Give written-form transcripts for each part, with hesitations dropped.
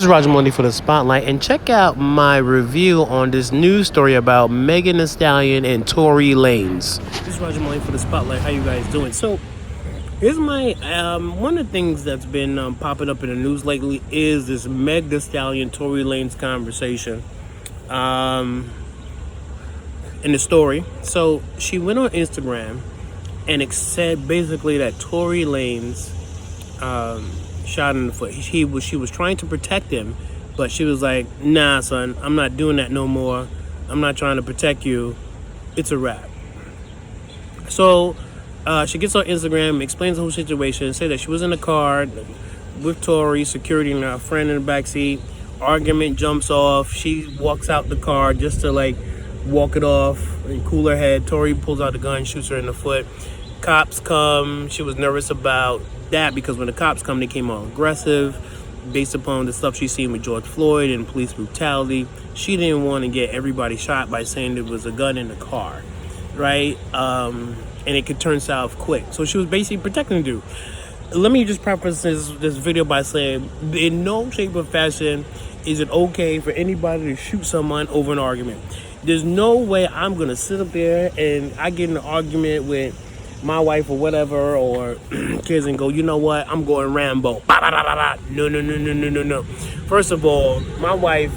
This is Roger Money for the Spotlight, and check out my review on this news story about Megan Thee Stallion and Tori Lanez. This is Roger Money for the Spotlight. How you guys doing? So, here's my one of the things that's been popping up in the news lately is this Meg Thee Stallion Tori Lanez conversation. In the story, so she went on Instagram and it said basically that Tori Lanez shot in the foot. She was trying to protect him, but she was like, "Nah, son, I'm not doing that no more. I'm not trying to protect you. It's a wrap." So she gets on Instagram, explains the whole situation, say that she was in the car with Tori, security and her friend in the backseat. Argument jumps off. She walks out the car just to walk it off and cool her head. Tori pulls out the gun, shoots her in the foot. Cops come. She was nervous about that because when the cops come, they came all aggressive based upon the stuff she's seen with George Floyd and police brutality. She didn't want to get everybody shot by saying there was a gun in the car, right? And it could turn south quick. So she was basically protecting the dude. Let me just preface this video by saying, in no shape or fashion is it okay for anybody to shoot someone over an argument. There's no way I'm going to sit up there and I get in an argument with my wife or whatever, or kids, and go, you know what, I'm going Rambo. Bah, bah, bah, bah, bah. No. First of all, my wife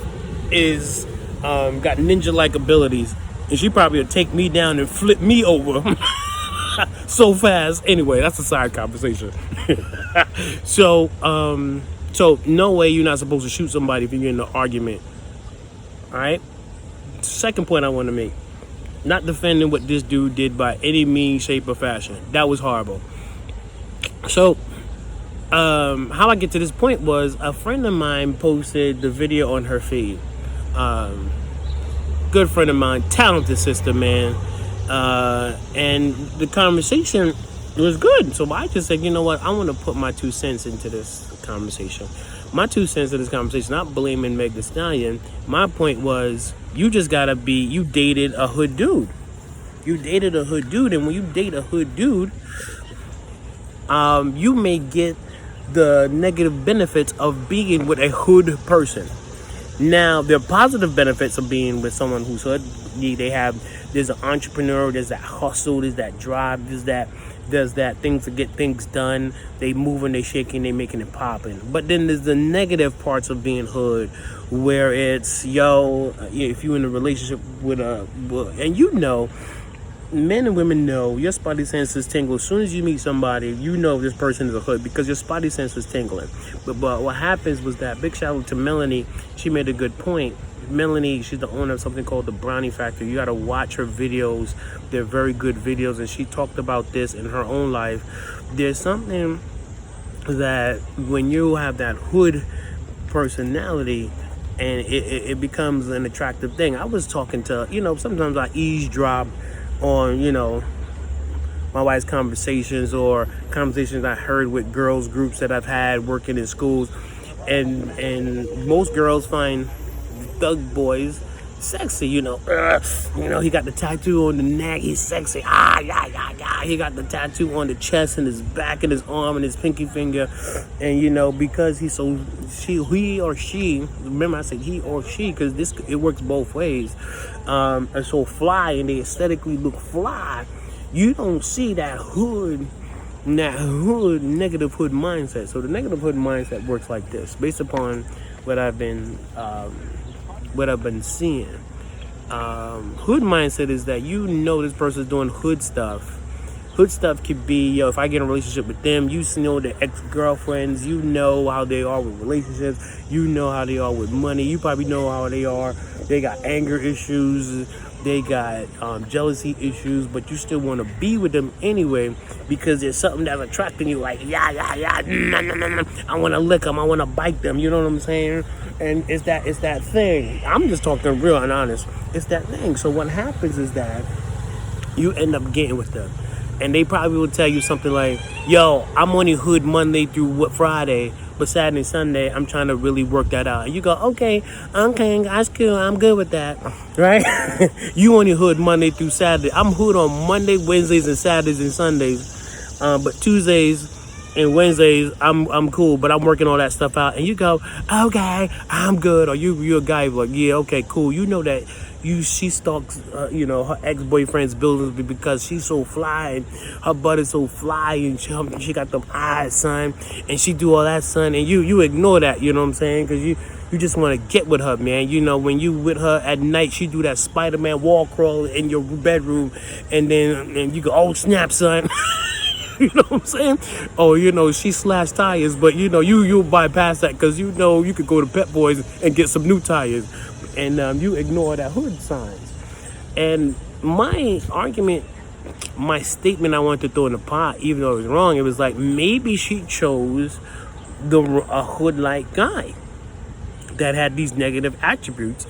is got ninja-like abilities, and she probably would take me down and flip me over so fast. Anyway, that's a side conversation. So no way you're not supposed to shoot somebody if you're in an argument. All right? Second point I want to make. Not defending what this dude did by any means, shape, or fashion. That was horrible. So, how I get to this point was a friend of mine posted the video on her feed. Good friend of mine, talented sister, man. And the conversation was good. So I just said, you know what? I want to put my 2 cents into this conversation. My 2 cents in this conversation, not blaming Meg Thee Stallion. My point was, you just gotta you dated a hood dude. You dated a hood dude, and when you date a hood dude, you may get the negative benefits of being with a hood person. Now, there are positive benefits of being with someone who's hood. There's an entrepreneur, there's that hustle, there's that drive, there's that things to get things done. They moving, they shaking, they making it popping. But then there's the negative parts of being hood, where it's, if you're in a relationship with and men and women know, your spidey senses tingle. As soon as you meet somebody, you know this person is a hood because your spidey sense is tingling. But what happens was that, big shout out to Melanie, she made a good point. Melanie, she's the owner of something called the Brownie Factory. You got to watch her videos. They're very good videos, and she talked about this in her own life. There's something that when you have that hood personality, and it becomes an attractive thing. I was talking to, sometimes I eavesdrop on, my wife's conversations or conversations I heard with girls groups that I've had working in schools, and most girls find thug boys sexy, he got the tattoo on the neck, he's sexy, he got the tattoo on the chest and his back and his arm and his pinky finger, and because he or she, remember I said he or she, because it works both ways, are so fly and they aesthetically look fly, you don't see that negative hood mindset. So the negative hood mindset works like this, based upon what I've been seeing. Hood mindset is that this person's doing hood stuff. Hood stuff could be, if I get in a relationship with them, you know their ex-girlfriends, you know how they are with relationships, you know how they are with money, you probably know how they are. They got anger issues, they got jealousy issues, but you still want to be with them anyway because there's something that's attracting you, like, I want to lick them, I want to bite them, you know what I'm saying? And it's that thing. I'm just talking real and honest. It's that thing. So what happens is that you end up getting with them. And they probably will tell you something like, yo, I'm only hood Monday through Friday, but Saturday and Sunday, I'm trying to really work that out. And you go, okay, that's cool, I'm good with that, right? You only hood Monday through Saturday. I'm hood on Monday, Wednesdays, and Saturdays and Sundays. But Tuesdays, and Wednesdays I'm cool, but I'm working all that stuff out. And you go, okay, I'm good. Or you're a guy like, yeah, okay, cool. You know that she stalks, her ex-boyfriend's buildings because she's so fly and her butt is so fly and she got them eyes, son, and she do all that, son, and you ignore that, you know what I'm saying? Because you just want to get with her, man. You know, when you with her at night, she do that Spider-Man wall crawl in your bedroom, and then you go, oh snap, son. You know what I'm saying? Oh, she slashed tires, but you bypass that because you could go to Pep Boys and get some new tires, and you ignore that hood signs. And my argument, my statement I wanted to throw in the pot, even though it was wrong, it was like maybe she chose a hood-like guy that had these negative attributes,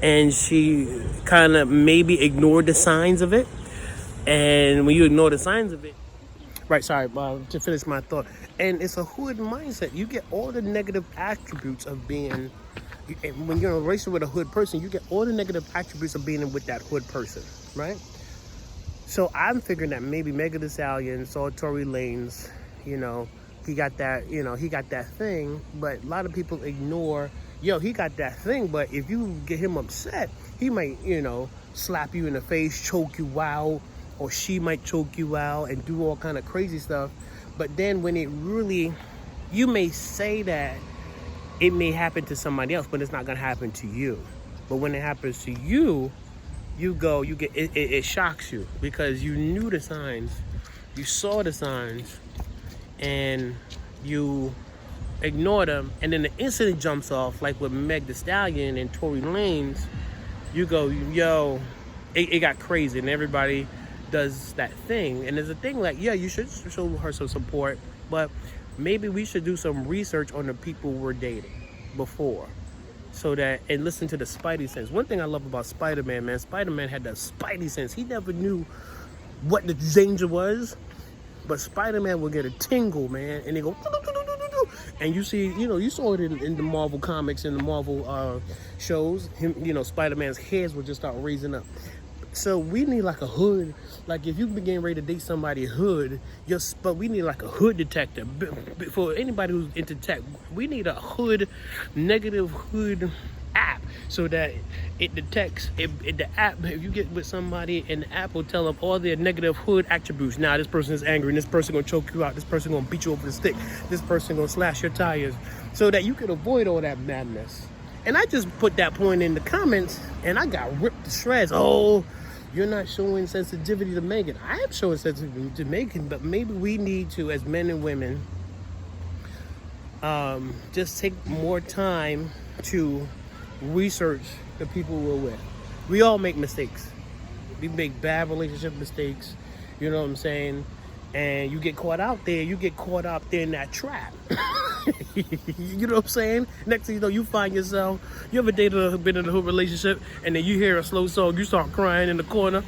and she kind of maybe ignored the signs of it. And when you ignore the signs of it, right, sorry, to finish my thought. And it's a hood mindset. You get all the negative attributes of being, when you're in a relationship with a hood person, you get all the negative attributes of being with that hood person, right? So I'm figuring that maybe Megan Thee Stallion saw Tori Lanez, he got that thing, but a lot of people ignore, he got that thing, but if you get him upset, he might, slap you in the face, choke you out, or she might choke you out and do all kind of crazy stuff. But then when it really, you may say that it may happen to somebody else, but it's not gonna happen to you. But when it happens to you, it shocks you because you knew the signs, you saw the signs, and you ignore them. And then the incident jumps off, like with Meg Thee Stallion and Tori Lanez. You go, yo, it got crazy, and everybody does that thing. And there's a thing like, yeah, you should show her some support, but maybe we should do some research on the people we're dating before, so that, and listen to the spidey sense. One thing I love about Spider-Man, man, Spider-Man had that spidey sense. He never knew what the danger was, but Spider-Man will get a tingle, man, and they go, and you see, you saw it in the Marvel comics and the Marvel shows. Him, Spider-Man's hairs will just start raising up. So we need like a hood. Like if you begin ready to date somebody hood, but we need like a hood detector. For anybody who's into tech, we need a hood, negative hood app, so that it detects the app. If you get with somebody and the app will tell them all their negative hood attributes. Now this person is angry, and this person gonna choke you out, this person gonna beat you over the stick, this person gonna slash your tires, so that you can avoid all that madness. And I just put that point in the comments, and I got ripped to shreds. Oh, you're not showing sensitivity to Megan. I am showing sensitivity to Megan, but maybe we need to, as men and women, just take more time to research the people we're with. We all make mistakes. We make bad relationship mistakes. You know what I'm saying? And you get caught out there. You get caught out there in that trap. You know what I'm saying? Next thing you know, you find yourself, you ever been in a hood relationship, and then you hear a slow song, you start crying in the corner.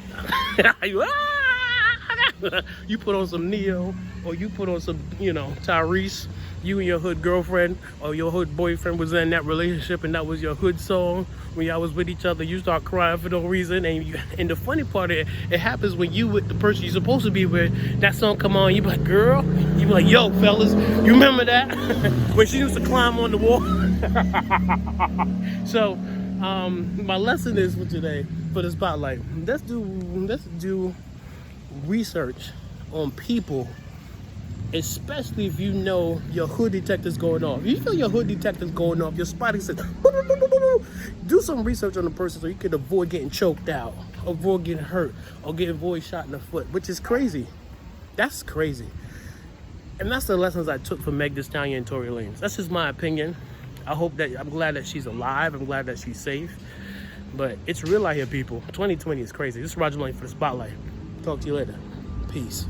You put on some Neo, or you put on some, Tyrese. You and your hood girlfriend or your hood boyfriend was in that relationship, and that was your hood song. When y'all was with each other, you start crying for no reason. And the funny part of it, it happens when you with the person you're supposed to be with. That song come on, you be like, girl. You be like, yo, fellas, you remember that? When she used to climb on the wall. So, my lesson is for today, for the spotlight. Let's do research on people. Especially if you know your hood detector's going off. If you feel your hood detector's going off, your spotty says, do some research on the person so you can avoid getting choked out, avoid getting hurt, or avoid shot in the foot, which is crazy. That's crazy. And that's the lessons I took from Meg Thee Stallion and Tori Lanez. That's just my opinion. I'm glad that she's alive. I'm glad that she's safe. But it's real out here, people. 2020 is crazy. This is Roger Lane for the Spotlight. Talk to you later. Peace.